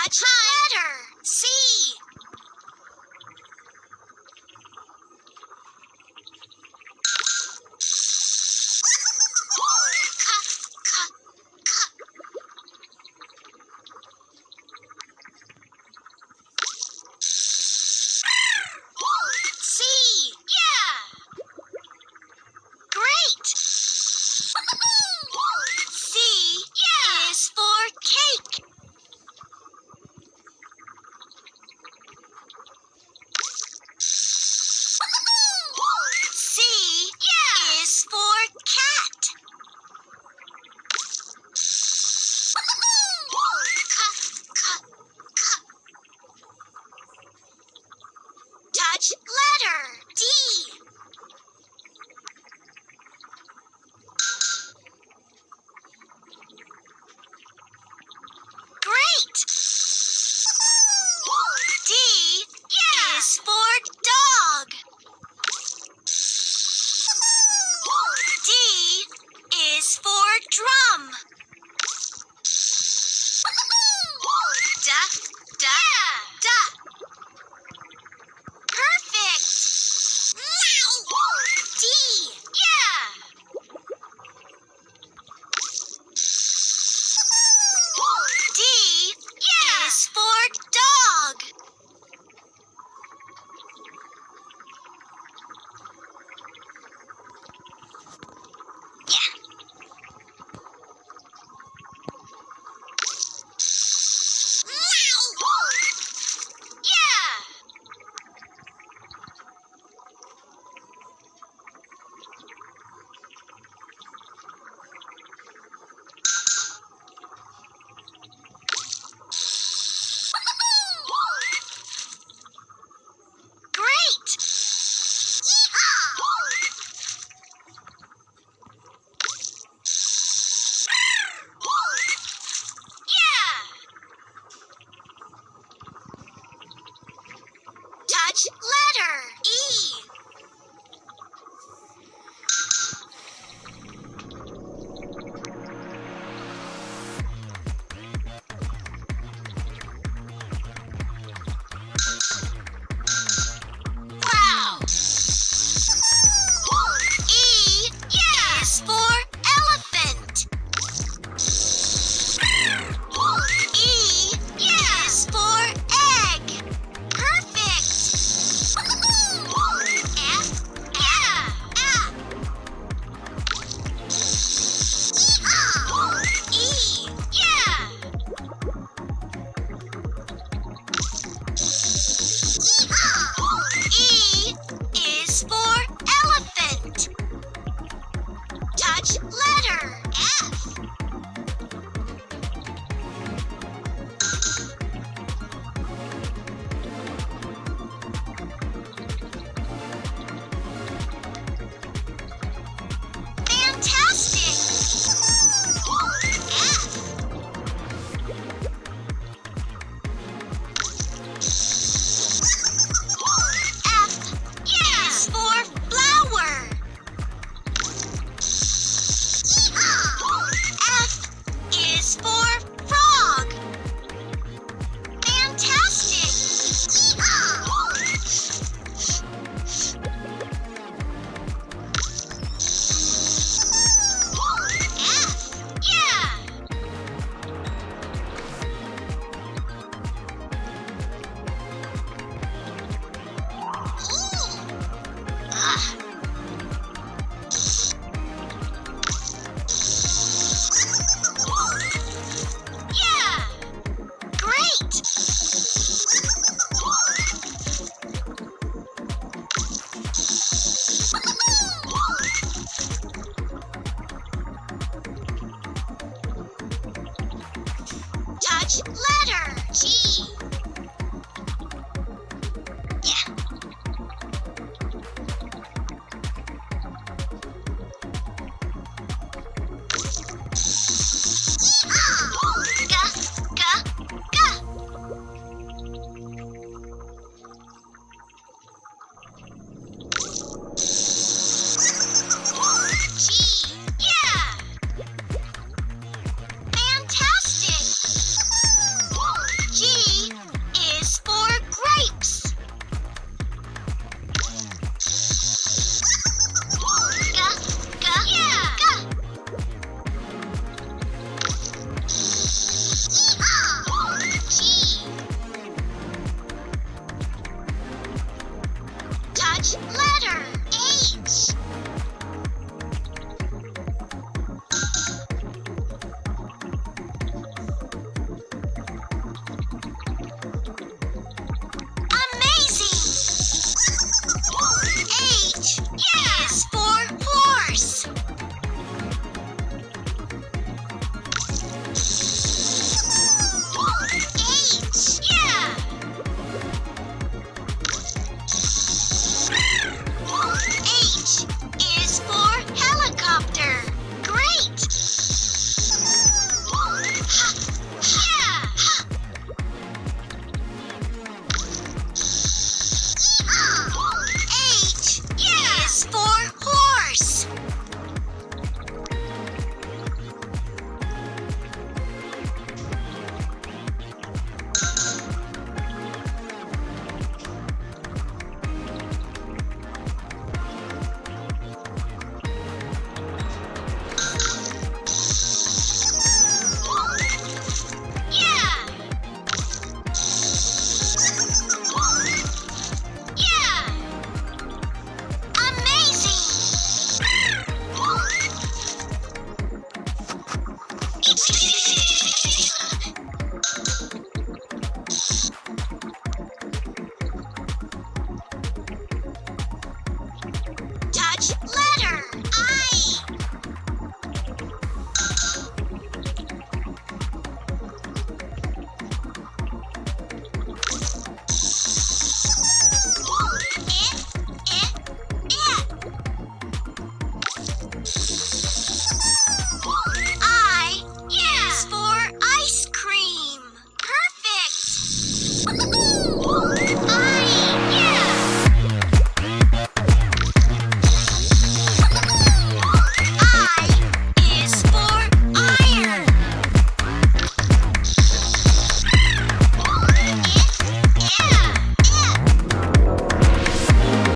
Touch letter C. C. Yeah. Great. C. Yeah. Is for cake. C. Yeah. Is for cat. Touch letter D. Great. D. Yeah. Is for dog. D. Is for drum. Da, da, da. Perfect. D. Yeah. D. Yeah. Is for dog. Yeah. Yeah. Great. Yeah. Touch letter E. Wow. E. Yeah. Is for elephant. E. Yeah. Is for egg. Perfect. F. Yeah. E. Yeah. E is for elephant. Touch letter F. Fantastic. F. Yeah. Is for flower. F is for frog. Fantastic. F. Yeah. Yeah. Great. Touch letter G.